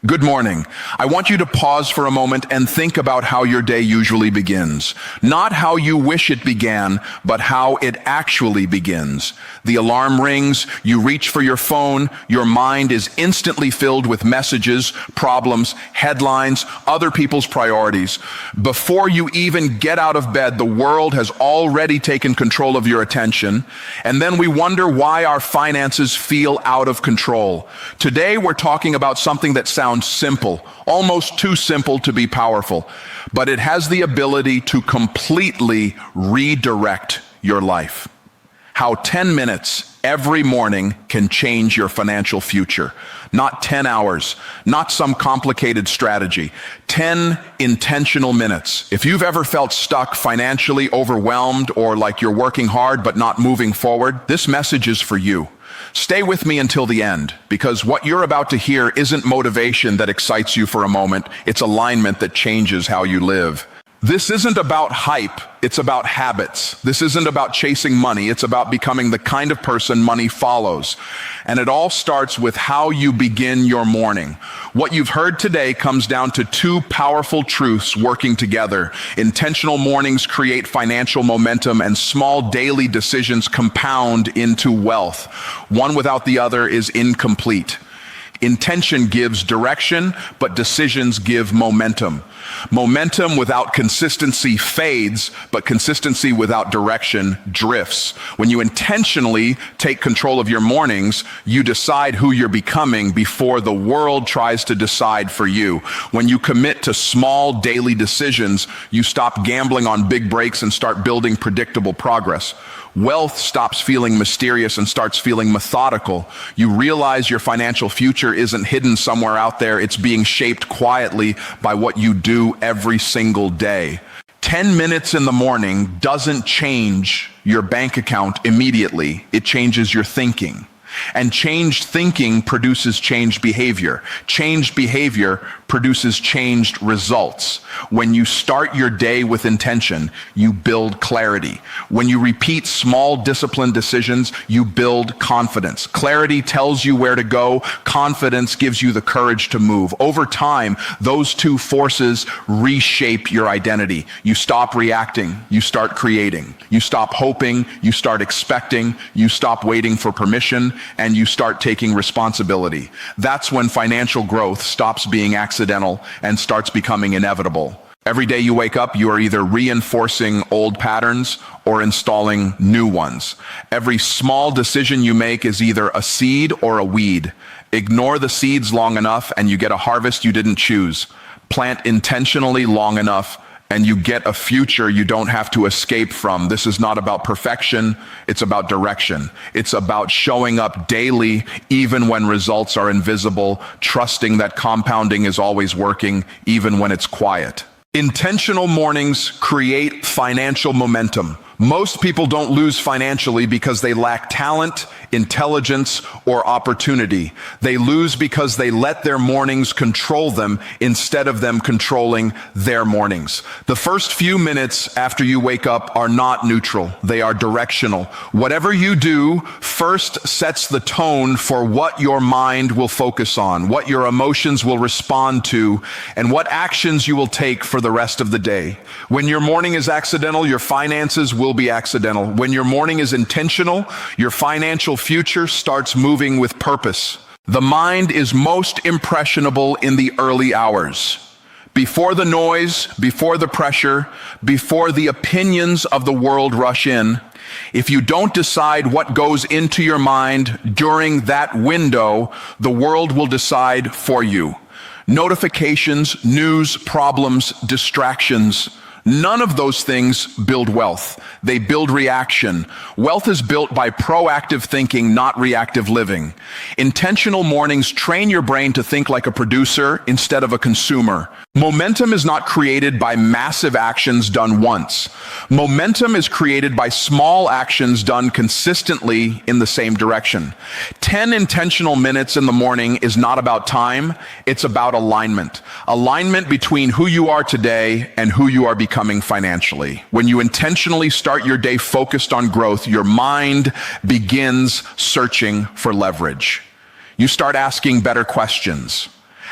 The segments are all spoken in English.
Good morning. I want you to pause for a moment and think about how your day usually begins. Not how you wish it began, but how it actually begins. The alarm rings, you reach for your phone, your mind is instantly filled with messages, problems, headlines, other people's priorities. Before you even get out of bed, the world has already taken control of your attention, and then we wonder why our finances feel out of control. Today we're talking about something that sounds simple, almost too simple to be powerful, but it has the ability to completely redirect your life. How 10 minutes every morning can change your financial future. Not 10 hours, not some complicated strategy. 10 intentional minutes. If you've ever felt stuck, financially overwhelmed, or like you're working hard but not moving forward, this message is for you. Stay with me until the end, because what you're about to hear isn't motivation that excites you for a moment, it's alignment that changes how you live. This isn't about hype, it's about habits. This isn't about chasing money, it's about becoming the kind of person money follows. And it all starts with how you begin your morning. What you've heard today comes down to two powerful truths working together. Intentional mornings create financial momentum, and small daily decisions compound into wealth. One without the other is incomplete. Intention gives direction, but decisions give momentum. Momentum without consistency fades, but consistency without direction drifts. When you intentionally take control of your mornings, you decide who you're becoming before the world tries to decide for you. When you commit to small daily decisions, you stop gambling on big breaks and start building predictable progress. Wealth stops feeling mysterious and starts feeling methodical. You realize your financial future isn't hidden somewhere out there. It's being shaped quietly by what you do every single day. 10 minutes in the morning doesn't change your bank account immediately. It changes your thinking. And changed thinking produces changed behavior. Changed behavior produces changed results. When you start your day with intention, you build clarity. When you repeat small disciplined decisions, you build confidence. Clarity tells you where to go. Confidence gives you the courage to move. Over time, those two forces reshape your identity. You stop reacting, you start creating. You stop hoping, you start expecting. You stop waiting for permission, and you start taking responsibility. That's when financial growth stops being accidental and starts becoming inevitable. Every day you wake up, you are either reinforcing old patterns or installing new ones. Every small decision you make is either a seed or a weed. Ignore the seeds long enough and you get a harvest you didn't choose. Plant intentionally long enough and you get a future you don't have to escape from. This is not about perfection, it's about direction. It's about showing up daily, even when results are invisible, trusting that compounding is always working, even when it's quiet. Intentional mornings create financial momentum. Most people don't lose financially because they lack talent, intelligence, or opportunity. They lose because they let their mornings control them instead of them controlling their mornings. The first few minutes after you wake up are not neutral. They are directional. Whatever you do first sets the tone for what your mind will focus on, what your emotions will respond to, and what actions you will take for the rest of the day. When your morning is accidental, your finances will be accidental. When your morning is intentional, your financial future starts moving with purpose. The mind is most impressionable in the early hours. Before the noise, before the pressure, before the opinions of the world rush in. If you don't decide what goes into your mind during that window, the world will decide for you. Notifications, news, problems, distractions. None of those things build wealth. They build reaction. Wealth is built by proactive thinking, not reactive living. Intentional mornings train your brain to think like a producer instead of a consumer. Momentum is not created by massive actions done once. Momentum is created by small actions done consistently in the same direction. 10 intentional minutes in the morning is not about time, it's about alignment. Alignment between who you are today and who you are becoming financially. When you intentionally start your day focused on growth, your mind begins searching for leverage. You start asking better questions.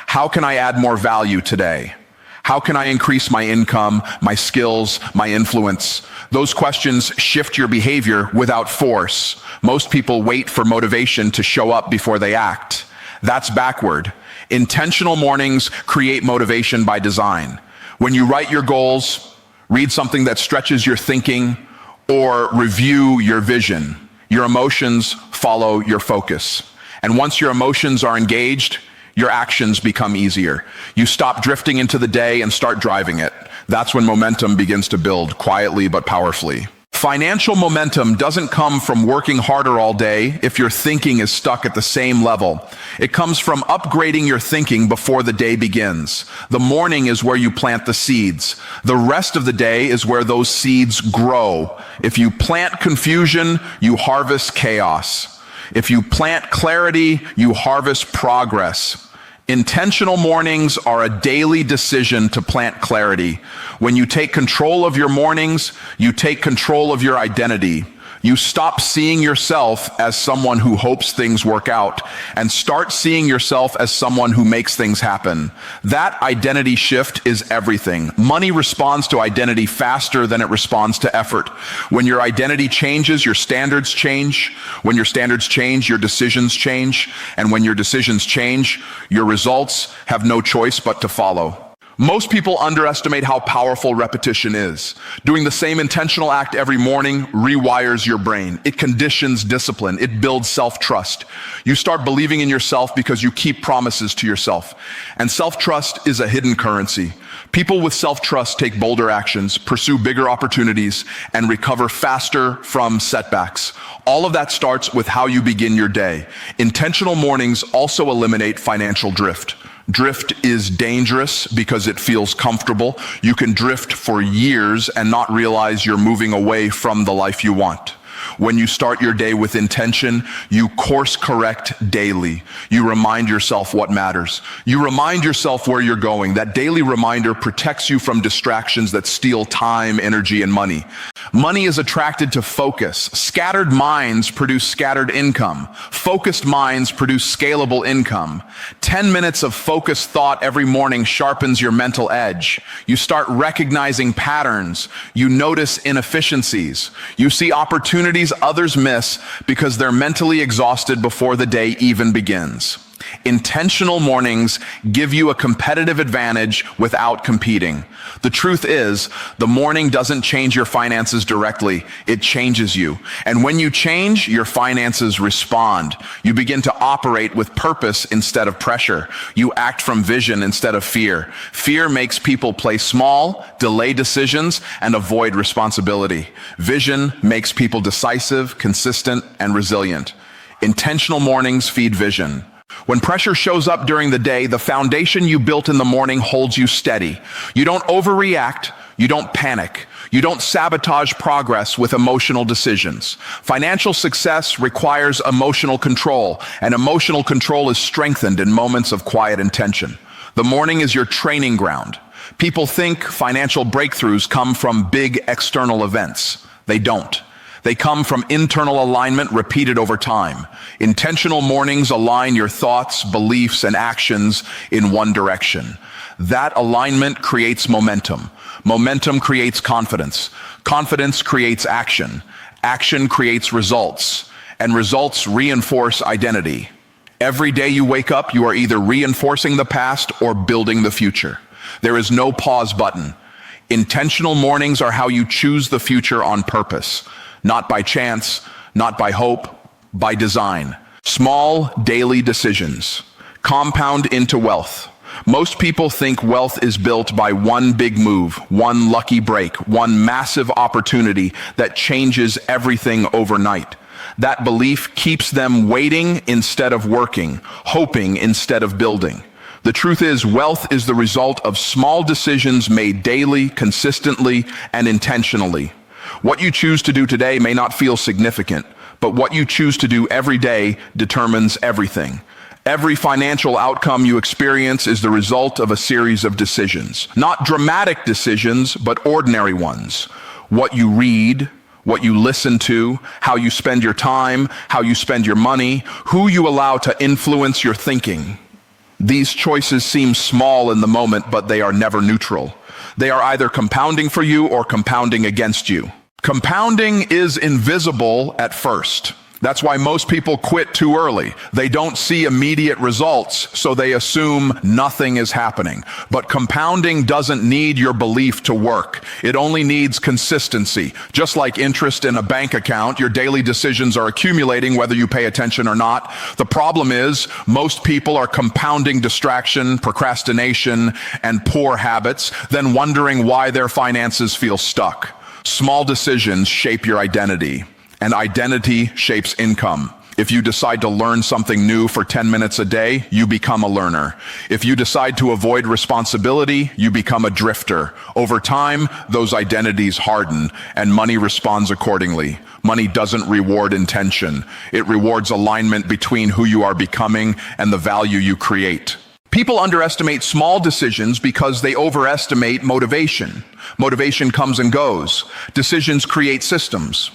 How can I add more value today? How can I increase my income, my skills, my influence? Those questions shift your behavior without force. Most people wait for motivation to show up before they act. That's backward. Intentional mornings create motivation by design. When you write your goals, read something that stretches your thinking, or review your vision, your emotions follow your focus. And once your emotions are engaged, your actions become easier. You stop drifting into the day and start driving it. That's when momentum begins to build, quietly but powerfully. Financial momentum doesn't come from working harder all day if your thinking is stuck at the same level. It comes from upgrading your thinking before the day begins. The morning is where you plant the seeds. The rest of the day is where those seeds grow. If you plant confusion, you harvest chaos. If you plant clarity, you harvest progress. Intentional mornings are a daily decision to plant clarity. When you take control of your mornings, you take control of your identity. You stop seeing yourself as someone who hopes things work out and start seeing yourself as someone who makes things happen. That identity shift is everything. Money responds to identity faster than it responds to effort. When your identity changes, your standards change. When your standards change, your decisions change. And when your decisions change, your results have no choice but to follow. Most people underestimate how powerful repetition is. Doing the same intentional act every morning rewires your brain. It conditions discipline. It builds self-trust. You start believing in yourself because you keep promises to yourself. And self-trust is a hidden currency. People with self-trust take bolder actions, pursue bigger opportunities, and recover faster from setbacks. All of that starts with how you begin your day. Intentional mornings also eliminate financial drift. Drift is dangerous because it feels comfortable. You can drift for years and not realize you're moving away from the life you want. When you start your day with intention, you course correct daily. You remind yourself what matters. You remind yourself where you're going. That daily reminder protects you from distractions that steal time, energy, and money. Money is attracted to focus. Scattered minds produce scattered income. Focused minds produce scalable income. 10 minutes of focused thought every morning sharpens your mental edge. You start recognizing patterns. You notice inefficiencies. You see opportunities others miss because they're mentally exhausted before the day even begins. Intentional mornings give you a competitive advantage without competing. The truth is, the morning doesn't change your finances directly, it changes you. And when you change, your finances respond. You begin to operate with purpose instead of pressure. You act from vision instead of fear. Fear makes people play small, delay decisions, and avoid responsibility. Vision makes people decisive, consistent, and resilient. Intentional mornings feed vision. When pressure shows up during the day, the foundation you built in the morning holds you steady. You don't overreact, you don't panic, you don't sabotage progress with emotional decisions. Financial success requires emotional control, and emotional control is strengthened in moments of quiet intention. The morning is your training ground. People think financial breakthroughs come from big external events. They don't. They come from internal alignment repeated over time. Intentional mornings align your thoughts, beliefs, and actions in one direction. That alignment creates momentum. Momentum creates confidence. Confidence creates action. Action creates results. And results reinforce identity. Every day you wake up, you are either reinforcing the past or building the future. There is no pause button. Intentional mornings are how you choose the future on purpose. Not by chance, not by hope, by design. Small daily decisions compound into wealth. Most people think wealth is built by one big move, one lucky break, one massive opportunity that changes everything overnight. That belief keeps them waiting instead of working, hoping instead of building. The truth is, wealth is the result of small decisions made daily, consistently, and intentionally. What you choose to do today may not feel significant, but what you choose to do every day determines everything. Every financial outcome you experience is the result of a series of decisions. Not dramatic decisions, but ordinary ones. What you read, what you listen to, how you spend your time, how you spend your money, who you allow to influence your thinking. These choices seem small in the moment, but they are never neutral. They are either compounding for you or compounding against you. Compounding is invisible at first. That's why most people quit too early. They don't see immediate results, so they assume nothing is happening. But compounding doesn't need your belief to work. It only needs consistency. Just like interest in a bank account, your daily decisions are accumulating whether you pay attention or not. The problem is, most people are compounding distraction, procrastination, and poor habits, then wondering why their finances feel stuck. Small decisions shape your identity. And identity shapes income. If you decide to learn something new for 10 minutes a day, you become a learner. If you decide to avoid responsibility, you become a drifter. Over time, those identities harden, and money responds accordingly. Money doesn't reward intention. It rewards alignment between who you are becoming and the value you create. People underestimate small decisions because they overestimate motivation. Motivation comes and goes. Decisions create systems.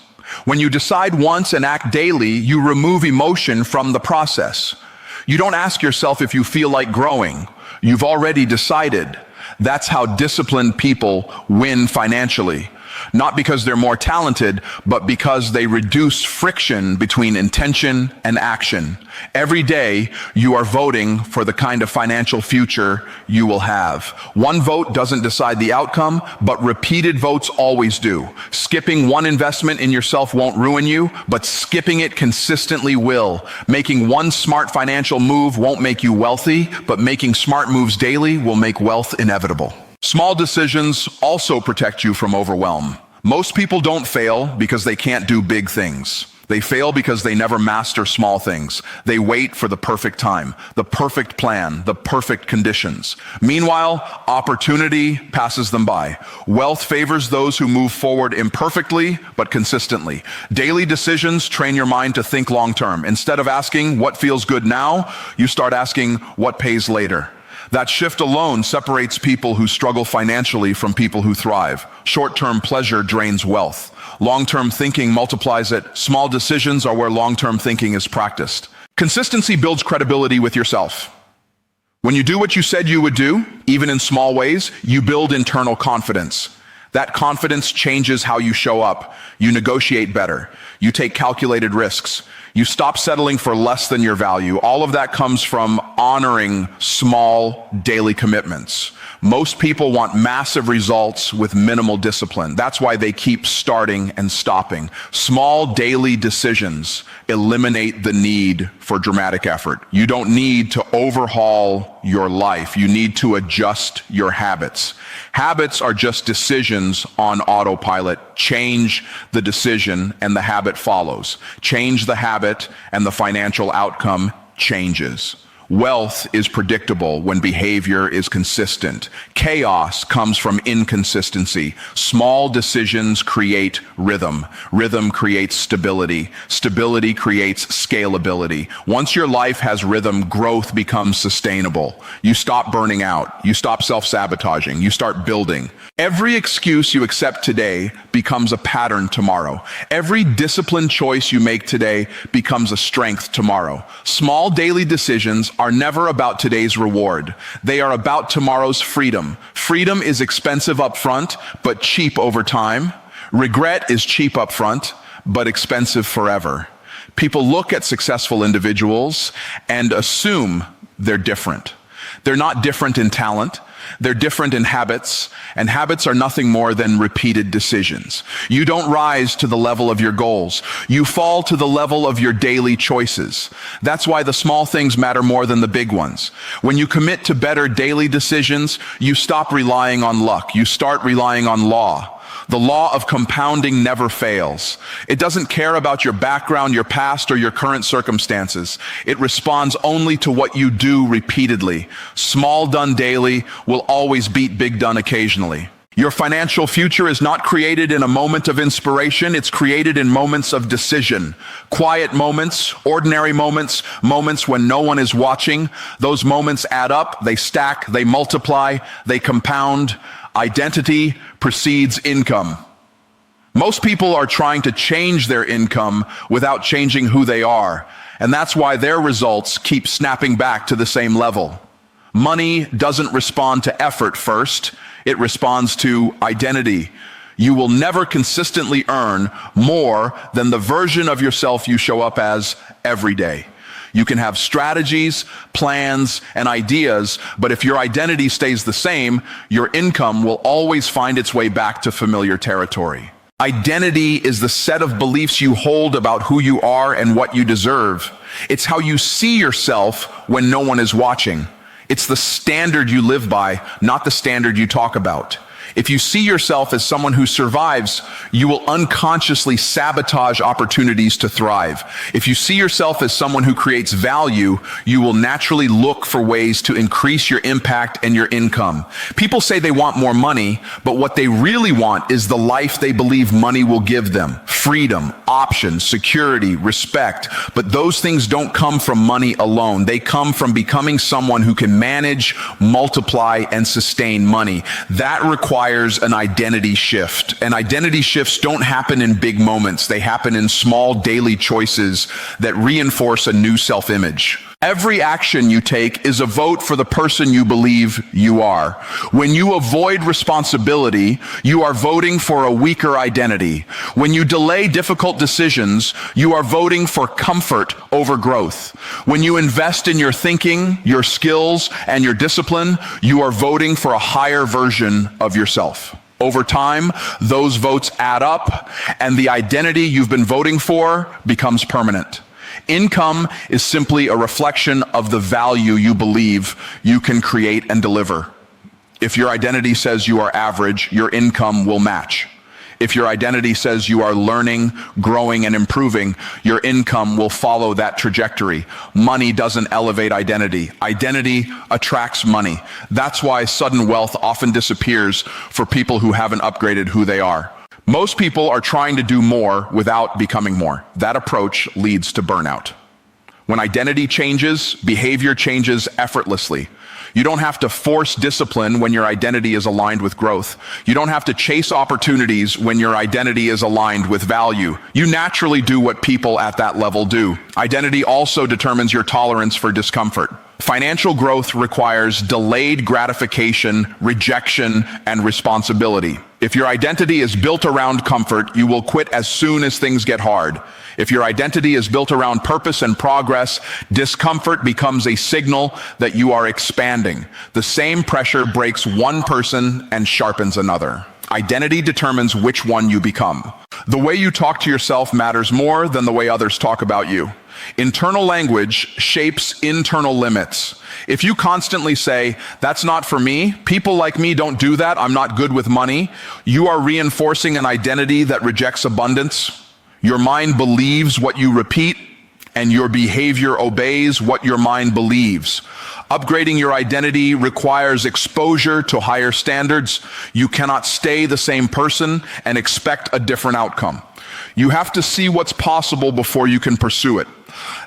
When you decide once and act daily, you remove emotion from the process. You don't ask yourself if you feel like growing. You've already decided. That's how disciplined people win financially. Not because they're more talented, but because they reduce friction between intention and action. Every day, you are voting for the kind of financial future you will have. One vote doesn't decide the outcome, but repeated votes always do. Skipping one investment in yourself won't ruin you, but skipping it consistently will. Making one smart financial move won't make you wealthy, but making smart moves daily will make wealth inevitable. Small decisions also protect you from overwhelm. Most people don't fail because they can't do big things. They fail because they never master small things. They wait for the perfect time, the perfect plan, the perfect conditions. Meanwhile, opportunity passes them by. Wealth favors those who move forward imperfectly, but consistently. Daily decisions train your mind to think long term. Instead of asking what feels good now, you start asking what pays later. That shift alone separates people who struggle financially from people who thrive. Short-term pleasure drains wealth. Long-term thinking multiplies it. Small decisions are where long-term thinking is practiced. Consistency builds credibility with yourself. When you do what you said you would do, even in small ways, you build internal confidence. That confidence changes how you show up. You negotiate better. You take calculated risks. You stop settling for less than your value. All of that comes from honoring small daily commitments. Most people want massive results with minimal discipline. That's why they keep starting and stopping. Small daily decisions eliminate the need for dramatic effort. You don't need to overhaul your life. You need to adjust your habits. Habits are just decisions on autopilot. Change the decision and the habit follows. Change the habit and the financial outcome changes. Wealth is predictable when behavior is consistent. Chaos comes from inconsistency. Small decisions create rhythm. Rhythm creates stability. Stability creates scalability. Once your life has rhythm, growth becomes sustainable. You stop burning out. You stop self-sabotaging. You start building. Every excuse you accept today becomes a pattern tomorrow. Every disciplined choice you make today becomes a strength tomorrow. Small daily decisions are never about today's reward. They are about tomorrow's freedom. Freedom is expensive up front, but cheap over time. Regret is cheap up front, but expensive forever. People look at successful individuals and assume they're different. They're not different in talent. They're different in habits, and habits are nothing more than repeated decisions. You don't rise to the level of your goals. You fall to the level of your daily choices. That's why the small things matter more than the big ones. When you commit to better daily decisions, you stop relying on luck. You start relying on law. The law of compounding never fails. It doesn't care about your background, your past, or your current circumstances. It responds only to what you do repeatedly. Small done daily will always beat big done occasionally. Your financial future is not created in a moment of inspiration. It's created in moments of decision. Quiet moments, ordinary moments, moments when no one is watching. Those moments add up, they stack, they multiply, they compound. Identity precedes income. Most people are trying to change their income without changing who they are, and that's why their results keep snapping back to the same level. Money doesn't respond to effort first, it responds to identity. You will never consistently earn more than the version of yourself you show up as every day. You can have strategies, plans, and ideas, but if your identity stays the same, your income will always find its way back to familiar territory. Identity is the set of beliefs you hold about who you are and what you deserve. It's how you see yourself when no one is watching. It's the standard you live by, not the standard you talk about. If you see yourself as someone who survives, you will unconsciously sabotage opportunities to thrive. If you see yourself as someone who creates value, you will naturally look for ways to increase your impact and your income. People say they want more money, but what they really want is the life they believe money will give them. Freedom, options, security, respect. But those things don't come from money alone. They come from becoming someone who can manage, multiply, and sustain money. That requires an identity shift. And identity shifts don't happen in big moments. They happen in small daily choices that reinforce a new self-image. Every action you take is a vote for the person you believe you are. When you avoid responsibility, you are voting for a weaker identity. When you delay difficult decisions, you are voting for comfort over growth. When you invest in your thinking, your skills, and your discipline, you are voting for a higher version of yourself. Over time, those votes add up, and the identity you've been voting for becomes permanent. Income is simply a reflection of the value you believe you can create and deliver. If your identity says you are average, your income will match. If your identity says you are learning, growing, and improving, your income will follow that trajectory. Money doesn't elevate identity. Identity attracts money. That's why sudden wealth often disappears for people who haven't upgraded who they are. Most people are trying to do more without becoming more. That approach leads to burnout. When identity changes, behavior changes effortlessly. You don't have to force discipline when your identity is aligned with growth. You don't have to chase opportunities when your identity is aligned with value. You naturally do what people at that level do. Identity also determines your tolerance for discomfort. Financial growth requires delayed gratification, rejection, and responsibility. If your identity is built around comfort, you will quit as soon as things get hard. If your identity is built around purpose and progress, discomfort becomes a signal that you are expanding. The same pressure breaks one person and sharpens another. Identity determines which one you become. The way you talk to yourself matters more than the way others talk about you. Internal language shapes internal limits. If you constantly say, "That's not for me, people like me don't do that, I'm not good with money," you are reinforcing an identity that rejects abundance. Your mind believes what you repeat, and your behavior obeys what your mind believes. Upgrading your identity requires exposure to higher standards. You cannot stay the same person and expect a different outcome. You have to see what's possible before you can pursue it.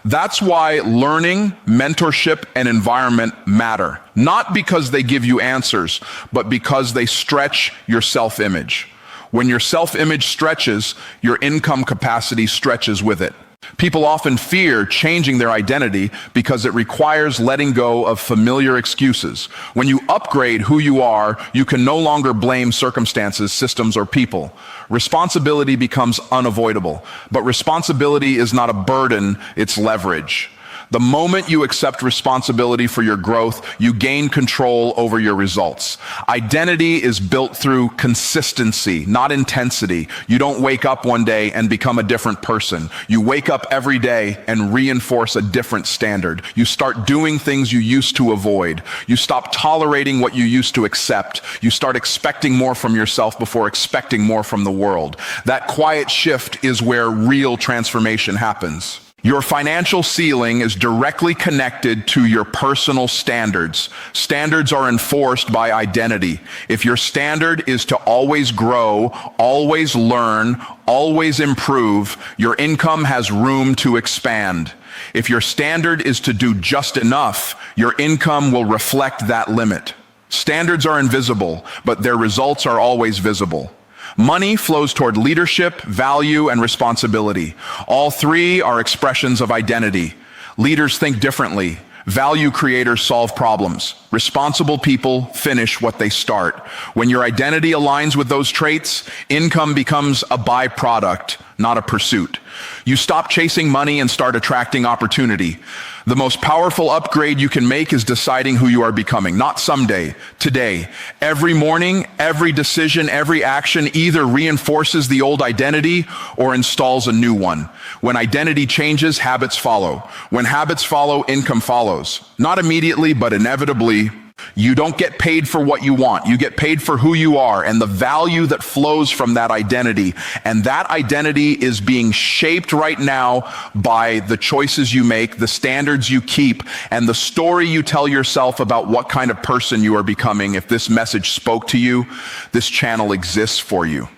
That's why learning, mentorship, and environment matter. Not because they give you answers, but because they stretch your self-image. When your self-image stretches, your income capacity stretches with it. People often fear changing their identity because it requires letting go of familiar excuses. When you upgrade who you are, you can no longer blame circumstances, systems, or people. Responsibility becomes unavoidable, but responsibility is not a burden, it's leverage. The moment you accept responsibility for your growth, you gain control over your results. Identity is built through consistency, not intensity. You don't wake up one day and become a different person. You wake up every day and reinforce a different standard. You start doing things you used to avoid. You stop tolerating what you used to accept. You start expecting more from yourself before expecting more from the world. That quiet shift is where real transformation happens. Your financial ceiling is directly connected to your personal standards. Standards are enforced by identity. If your standard is to always grow, always learn, always improve, your income has room to expand. If your standard is to do just enough, your income will reflect that limit. Standards are invisible, but their results are always visible. Money flows toward leadership, value, and responsibility. All three are expressions of identity. Leaders think differently. Value creators solve problems. Responsible people finish what they start. When your identity aligns with those traits, income becomes a byproduct, not a pursuit. You stop chasing money and start attracting opportunity. The most powerful upgrade you can make is deciding who you are becoming, not someday, today. Every morning, every decision, every action either reinforces the old identity or installs a new one. When identity changes, habits follow. When habits follow, income follows. Not immediately, but inevitably. You don't get paid for what you want. You get paid for who you are and the value that flows from that identity. And that identity is being shaped right now by the choices you make, the standards you keep, and the story you tell yourself about what kind of person you are becoming. If this message spoke to you, this channel exists for you.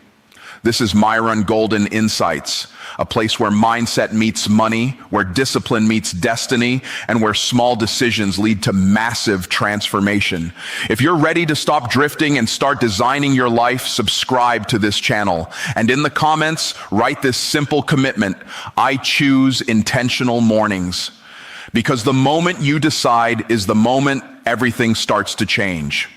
This is Myron Golden Insights, a place where mindset meets money, where discipline meets destiny, and where small decisions lead to massive transformation. If you're ready to stop drifting and start designing your life, subscribe to this channel. And in the comments, write this simple commitment: I choose intentional mornings. Because the moment you decide is the moment everything starts to change.